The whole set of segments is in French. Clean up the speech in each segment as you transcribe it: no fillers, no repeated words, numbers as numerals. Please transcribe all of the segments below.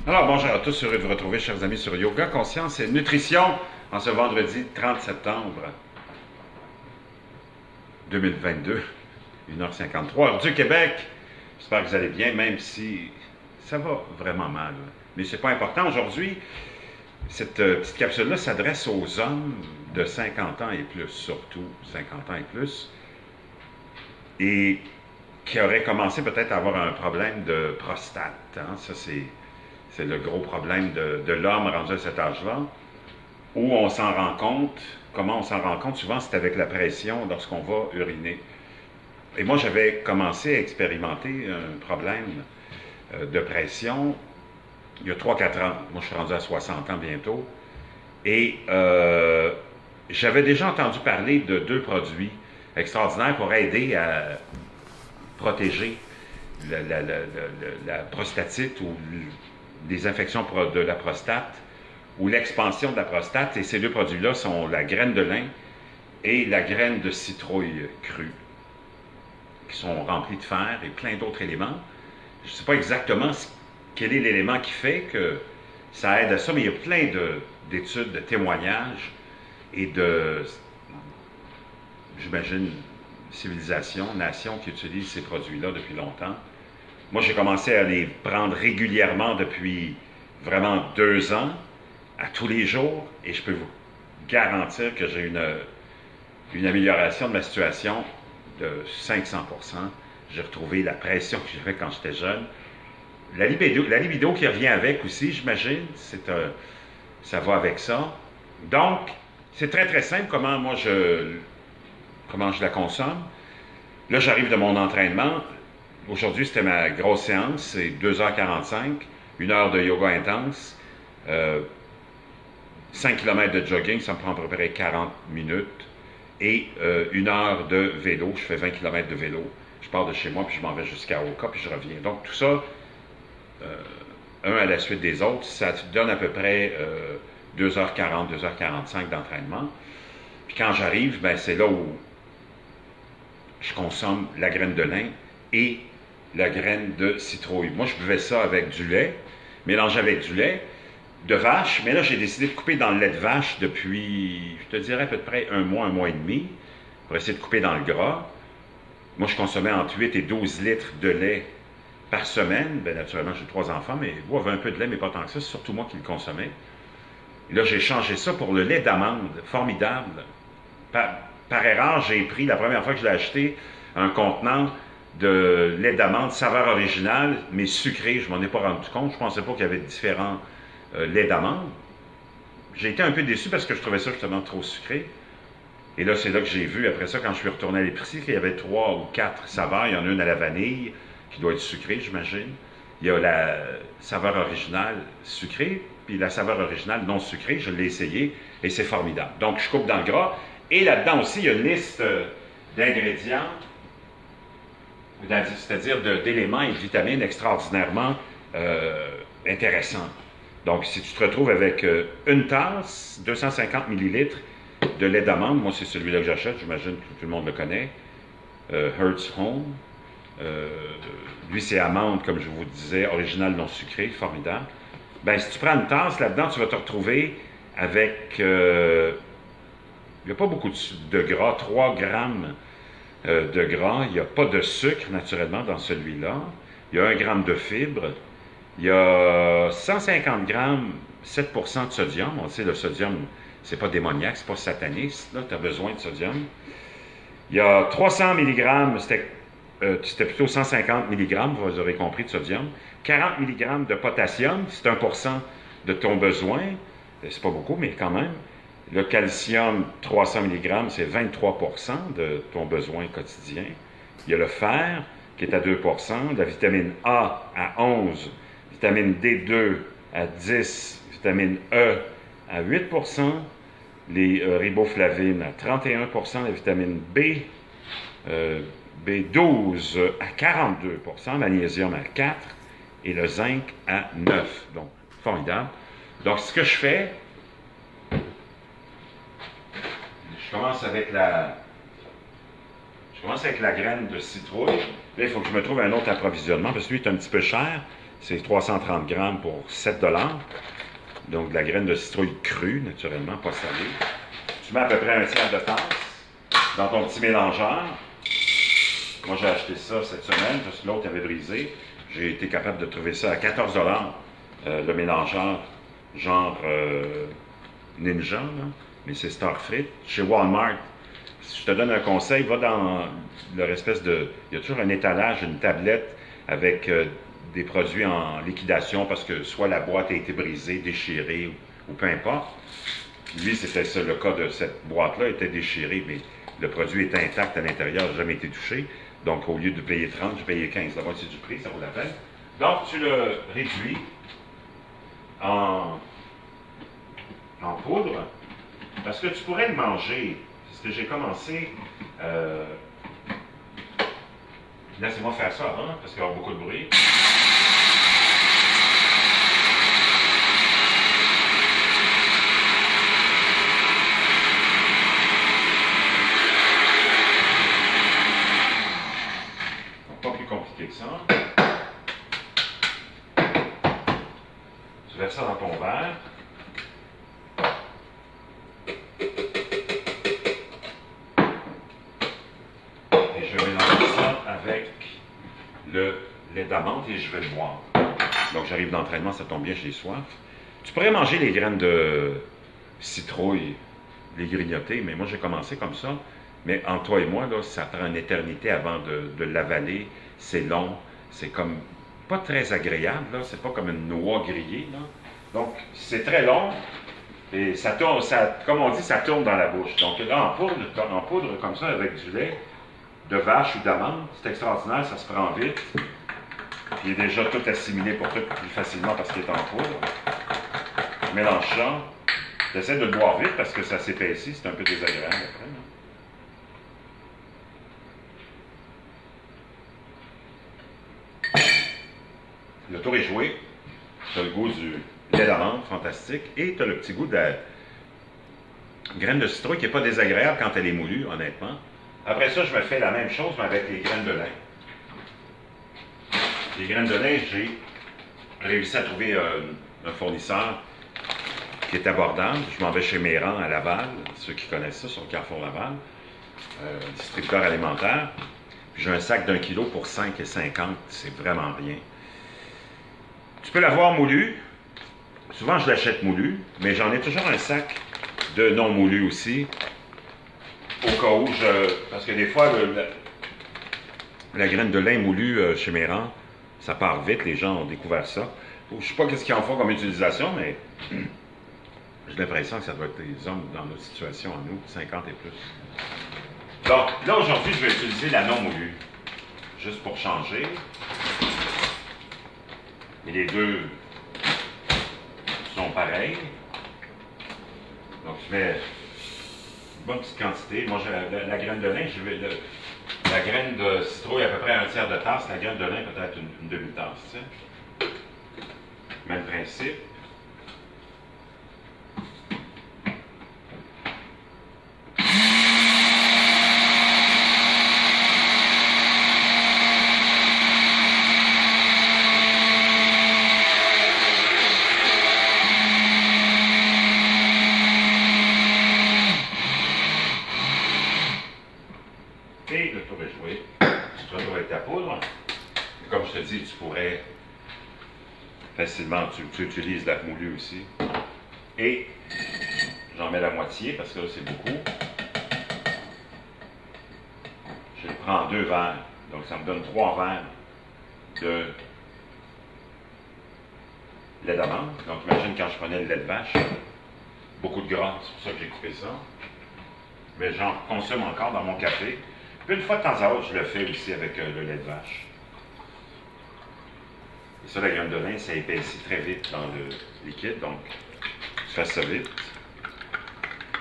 Alors, bonjour à tous, heureux de vous retrouver, chers amis, sur Yoga, Conscience et Nutrition, en ce vendredi 30 septembre 2022, 1h53, heure du Québec. J'espère que vous allez bien, même si ça va vraiment mal. Mais c'est pas important. Aujourd'hui, cette petite capsule-là s'adresse aux hommes de 50 ans et plus, surtout 50 ans et plus, et qui auraient commencé peut-être à avoir un problème de prostate. Hein? Ça, c'est le gros problème de l'homme rendu à cet âge-là, où on s'en rend compte. Comment on s'en rend compte? Souvent, c'est avec la pression lorsqu'on va uriner. Et moi, j'avais commencé à expérimenter un problème de pression il y a 3-4 ans. Moi, je suis rendu à 60 ans bientôt. Et j'avais déjà entendu parler de 2 produits extraordinaires pour aider à protéger la prostatite ou des infections de la prostate ou l'expansion de la prostate. Et ces 2 produits-là sont la graine de lin et la graine de citrouille crue, qui sont remplis de fer et plein d'autres éléments. Je ne sais pas exactement quel est l'élément qui fait que ça aide à ça, mais il y a plein d'études, de témoignages et j'imagine, civilisations, nations qui utilisent ces produits-là depuis longtemps. Moi, j'ai commencé à les prendre régulièrement depuis vraiment 2 ans, à tous les jours, et je peux vous garantir que j'ai une amélioration de ma situation de 500%. J'ai retrouvé la pression que j'avais quand j'étais jeune. La libido qui revient avec aussi, j'imagine, ça va avec ça. Donc, c'est très très simple comment je la consomme. Là, j'arrive de mon entraînement. Aujourd'hui, c'était ma grosse séance, c'est 2h45, 1 heure de yoga intense, 5 km de jogging, ça me prend à peu près 40 minutes, et 1 heure de vélo, je fais 20 km de vélo. Je pars de chez moi, puis je m'en vais jusqu'à Oka, puis je reviens. Donc tout ça, un à la suite des autres, ça donne à peu près 2h40, 2h45 d'entraînement. Puis quand j'arrive, ben, c'est là où je consomme la graine de lin et la graine de citrouille. Moi, je buvais ça avec du lait, mélangé avec du lait de vache, mais là, j'ai décidé de couper dans le lait de vache depuis, je te dirais, à peu près un mois et demi, pour essayer de couper dans le gras. Moi, je consommais entre 8 et 12 litres de lait par semaine. Bien, naturellement, j'ai 3 enfants, mais vous avez un peu de lait, mais pas tant que ça. C'est surtout moi qui le consommais. Et là, j'ai changé ça pour le lait d'amande. Formidable. Par erreur, j'ai pris, la première fois que je l'ai acheté, un contenant de lait d'amande saveur originale, mais sucré. Je m'en ai pas rendu compte. Je ne pensais pas qu'il y avait différents laits d'amande. J'ai été un peu déçu parce que je trouvais ça justement trop sucré. Et là, c'est là que j'ai vu, après ça, quand je suis retourné à l'épicerie, qu'il y avait 3 ou 4 saveurs. Il y en a une à la vanille, qui doit être sucrée, j'imagine. Il y a la saveur originale sucrée, puis la saveur originale non sucrée. Je l'ai essayé, et c'est formidable. Donc, je coupe dans le gras. Et là-dedans aussi, il y a une liste d'ingrédients, c'est-à-dire d'éléments et de vitamines extraordinairement intéressants. Donc, si tu te retrouves avec une tasse, 250 ml de lait d'amande, moi c'est celui-là que j'achète, j'imagine que tout le monde le connaît, Hertz Home. Lui c'est amande, comme je vous disais, original non sucré, formidable. Ben, si tu prends une tasse, là-dedans, tu vas te retrouver avec... il n'y a pas beaucoup de gras, 3 grammes de gras. Il n'y a pas de sucre, naturellement, dans celui-là. Il y a 1 gramme de fibres. Il y a 150 grammes, 7% de sodium. On sait, le sodium, c'est pas démoniaque, c'est pas sataniste. Là, tu as besoin de sodium. Il y a 300 mg, c'était plutôt 150 mg, vous aurez compris, de sodium. 40 mg de potassium, c'est 1% de ton besoin. C'est pas beaucoup, mais quand même. Le calcium, 300 mg, c'est 23% de ton besoin quotidien. Il y a le fer, qui est à 2%, la vitamine A à 11%, vitamine D2 à 10%, vitamine E à 8%, les riboflavines à 31%, la vitamine B12 à 42%, magnésium à 4% et le zinc à 9%. Donc, formidable. Donc, ce que je fais, je commence avec la graine de citrouille. Là, il faut que je me trouve un autre approvisionnement parce que lui, il est un petit peu cher. C'est 330 grammes pour 7 $. Donc, de la graine de citrouille crue, naturellement, pas salée. Tu mets à peu près un tiers de tasse dans ton petit mélangeur. Moi, j'ai acheté ça cette semaine, parce que l'autre avait brisé. J'ai été capable de trouver ça à 14 $, le mélangeur, genre Ninja, là. Mais c'est Starfrit. Chez Walmart, si je te donne un conseil, va dans leur espèce de... Il y a toujours un étalage, une tablette avec des produits en liquidation parce que soit la boîte a été brisée, déchirée ou peu importe. Lui, c'était ça, le cas de cette boîte-là était déchirée, mais le produit est intact à l'intérieur, n'a jamais été touché. Donc, au lieu de payer 30, j'ai payé 15. La moitié du prix, ça vaut la peine. Donc, tu le réduis en poudre, parce que tu pourrais le manger. C'est ce que j'ai commencé. Laissez-moi faire ça, hein, parce qu'il y aura beaucoup de bruit. Pas plus compliqué que ça. Tu verses ça dans ton verre. Et je mélange ça avec le lait d'amande et je vais le boire. Donc j'arrive d'entraînement, ça tombe bien, j'ai soif. Tu pourrais manger les graines de citrouille, les grignoter, mais moi j'ai commencé comme ça. Mais entre toi et moi, là, ça prend une éternité avant de l'avaler. C'est long, c'est comme pas très agréable, là. C'est pas comme une noix grillée, là. Donc c'est très long et ça tourne, comme on dit, ça tourne dans la bouche. Donc là, en poudre comme ça, avec du lait de vache ou d'amande, c'est extraordinaire, ça se prend vite. Il est déjà tout assimilé pour tout plus facilement parce qu'il est en poudre. Je mélange ça. J'essaie de le boire vite parce que ça s'épaissit, c'est un peu désagréable après. Le tour est joué. Tu as le goût du lait d'amande, fantastique. Et tu as le petit goût de la graine de citrouille qui n'est pas désagréable quand elle est moulue, honnêtement. Après ça, je me fais la même chose, mais avec les graines de lin. Les graines de lin, j'ai réussi à trouver un fournisseur qui est abordable. Je m'en vais chez Méran à Laval, ceux qui connaissent ça, sur Carrefour Laval, distributeur alimentaire. J'ai un sac d'1 kilo pour 5,50 $, c'est vraiment rien. Tu peux l'avoir moulu. Souvent, je l'achète moulu, mais j'en ai toujours un sac de non moulu aussi, au cas où parce que des fois, la graine de lin moulu chez Méran, ça part vite, les gens ont découvert ça. Je ne sais pas ce qu'ils en font comme utilisation, mais j'ai l'impression que ça doit être des hommes dans notre situation à nous, 50 et plus. Donc, là, aujourd'hui, je vais utiliser la non moulue, juste pour changer. Et les deux sont pareils. Donc, je mets une bonne petite quantité. Moi, la graine de lin, la graine de citrouille à peu près un tiers de tasse, la graine de lin peut-être une demi-tasse. Tu sais. Même principe. Et le tour est joué. Tu te retrouves avec ta poudre. Et comme je te dis, tu pourrais facilement, tu utilises la moulue aussi. Et j'en mets la moitié parce que là, c'est beaucoup. Je prends 2 verres. Donc, ça me donne 3 verres de lait d'amande. Donc, imagine quand je prenais le lait de vache. Beaucoup de gras, c'est pour ça que j'ai coupé ça. Mais j'en consomme encore dans mon café. Puis une fois de temps à autre, je le fais aussi avec le lait de vache. Et ça, la graine de lin, ça épaissit très vite dans le liquide, donc tu fais ça vite.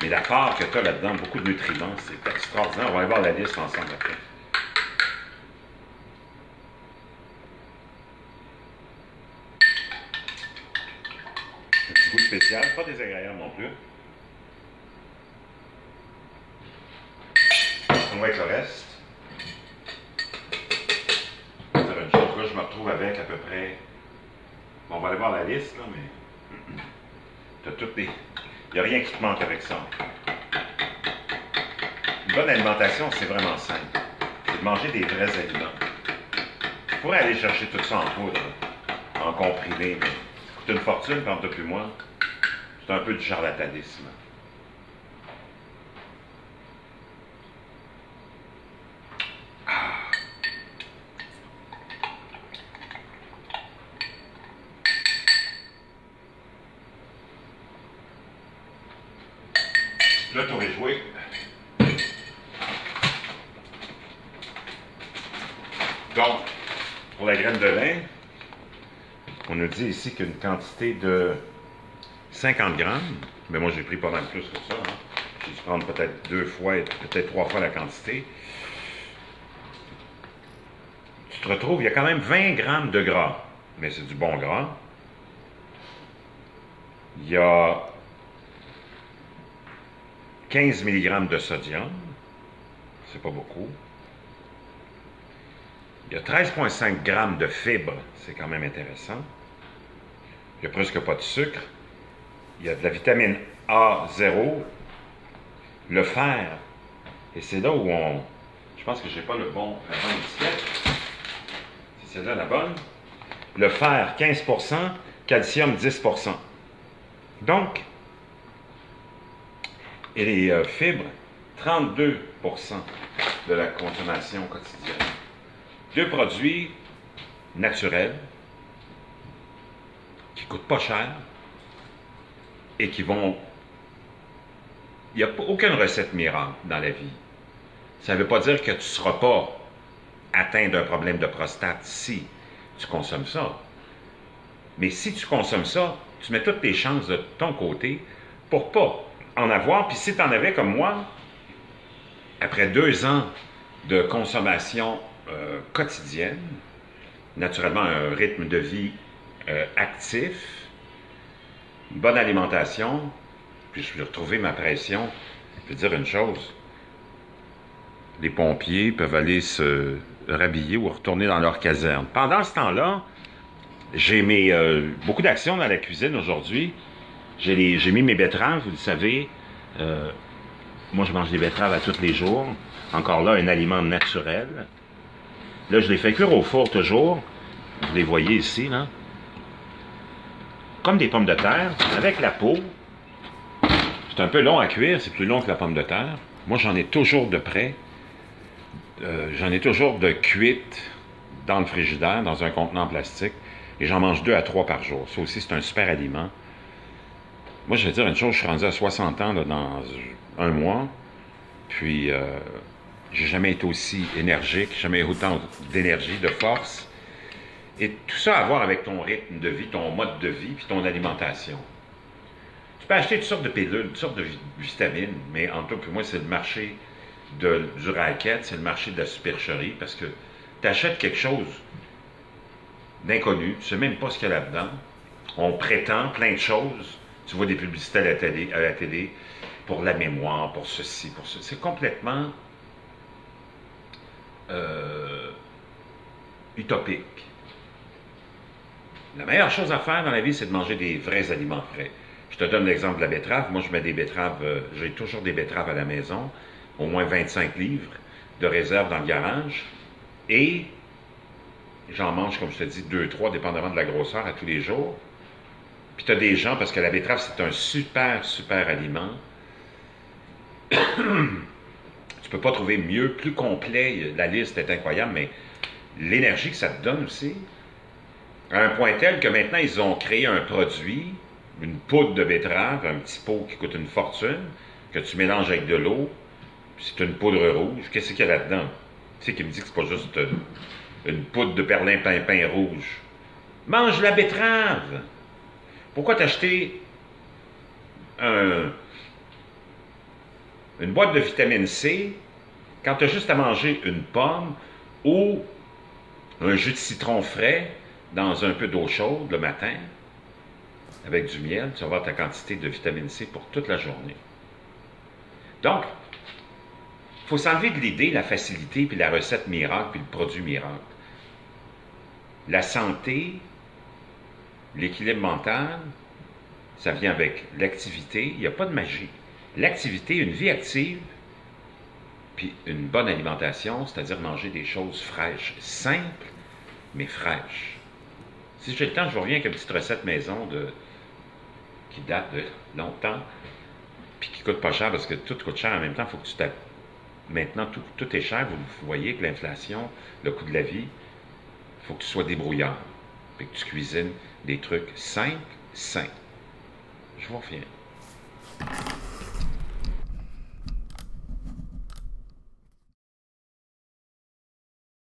Mais la part que tu as là-dedans, beaucoup de nutriments, c'est extraordinaire. On va aller voir la liste ensemble après. Un petit goût spécial, pas désagréable non plus. On va avec le reste. Faire une chose, là, je me retrouve avec à peu près Bon, on va aller voir la liste, là, mais t'as toutes les... Il n'y a rien qui te manque avec ça. Une bonne alimentation, c'est vraiment simple. C'est de manger des vrais aliments. Tu pourrais aller chercher tout ça en poudre, en comprimé, mais ça coûte une fortune, quand t'as plus moi. C'est un peu du charlatanisme. Là, tu aurais joué. Donc, pour la graine de lin, on nous dit ici qu'une quantité de 50 grammes, mais moi j'ai pris pas mal plus que ça. Hein. J'ai dû prendre peut-être 2 fois, peut-être 3 fois la quantité. Tu te retrouves, il y a quand même 20 grammes de gras, mais c'est du bon gras. Il y a 15 mg de sodium, c'est pas beaucoup. Il y a 13,5 g de fibres, c'est quand même intéressant. Il n'y a presque pas de sucre. Il y a de la vitamine A0, le fer, et c'est là où on... Je pense que je n'ai pas la bonne étiquette. C'est celle-là la bonne. Le fer, 15%, calcium, 10%. Donc, et les fibres, 32% de la consommation quotidienne. 2 produits naturels, qui ne coûtent pas cher, et qui vont... Il n'y a aucune recette miracle dans la vie. Ça ne veut pas dire que tu ne seras pas atteint d'un problème de prostate si tu consommes ça. Mais si tu consommes ça, tu mets toutes tes chances de ton côté pour pas en avoir. Puis si tu en avais comme moi, après 2 ans de consommation quotidienne, naturellement un rythme de vie actif, une bonne alimentation, puis je vais retrouver ma pression. Je vais dire une chose, les pompiers peuvent aller se rhabiller ou retourner dans leur caserne. Pendant ce temps-là, j'ai beaucoup d'actions dans la cuisine aujourd'hui. J'ai mis mes betteraves, vous le savez. Moi, je mange des betteraves à tous les jours. Encore là, un aliment naturel. Là, je les fais cuire au four toujours. Vous les voyez ici, là. Comme des pommes de terre, avec la peau. C'est un peu long à cuire, c'est plus long que la pomme de terre. Moi, j'en ai toujours de près. J'en ai toujours de cuites dans le frigidaire, dans un contenant en plastique. Et j'en mange 2 à 3 par jour. Ça aussi, c'est un super aliment. Moi, je vais dire une chose, je suis rendu à 60 ans là, dans un mois. Puis, j'ai jamais été aussi énergique, jamais autant d'énergie, de force. Et tout ça à voir avec ton rythme de vie, ton mode de vie, puis ton alimentation. Tu peux acheter toutes sortes de pilules, toutes sortes de vitamines, mais en tout cas, moi, c'est le marché du racket, c'est le marché de la supercherie, parce que tu achètes quelque chose d'inconnu, tu ne sais même pas ce qu'il y a là-dedans. On prétend plein de choses. Tu vois des publicités à la télé pour la mémoire, pour ceci, pour ça. C'est complètement utopique. La meilleure chose à faire dans la vie, c'est de manger des vrais aliments frais. Je te donne l'exemple de la betterave. Moi, je mets des betteraves, j'ai toujours des betteraves à la maison, au moins 25 livres de réserve dans le garage. Et j'en mange, comme je te dis, 2-3, dépendamment de la grosseur, à tous les jours. Puis tu as des gens, parce que la betterave, c'est un super, super aliment. Tu peux pas trouver mieux, plus complet. La liste est incroyable, mais l'énergie que ça te donne aussi, à un point tel que maintenant, ils ont créé un produit, une poudre de betterave, un petit pot qui coûte une fortune, que tu mélanges avec de l'eau, puis c'est une poudre rouge. Qu'est-ce qu'il y a là-dedans? Tu sais, qui me dit que c'est pas juste une poudre de perlimpinpin rouge. Mange la betterave! Pourquoi t'acheter une boîte de vitamine C quand tu as juste à manger une pomme ou un jus de citron frais dans un peu d'eau chaude le matin avec du miel, tu vas avoir ta quantité de vitamine C pour toute la journée. Donc, il faut s'enlever de l'idée, la facilité, puis la recette miracle, puis le produit miracle. La santé, L'équilibre mental, ça vient avec l'activité. Il n'y a pas de magie. L'activité, une vie active, puis une bonne alimentation, c'est-à-dire manger des choses fraîches, simples, mais fraîches. Si j'ai le temps, je vous reviens avec une petite recette maison qui date de longtemps, puis qui coûte pas cher, parce que tout coûte cher en même temps. Il faut que tu tapes. Maintenant, tout est cher. Vous voyez que l'inflation, le coût de la vie, il faut que tu sois débrouillard. Puis que tu cuisines des trucs simples, sains. Je vous reviens.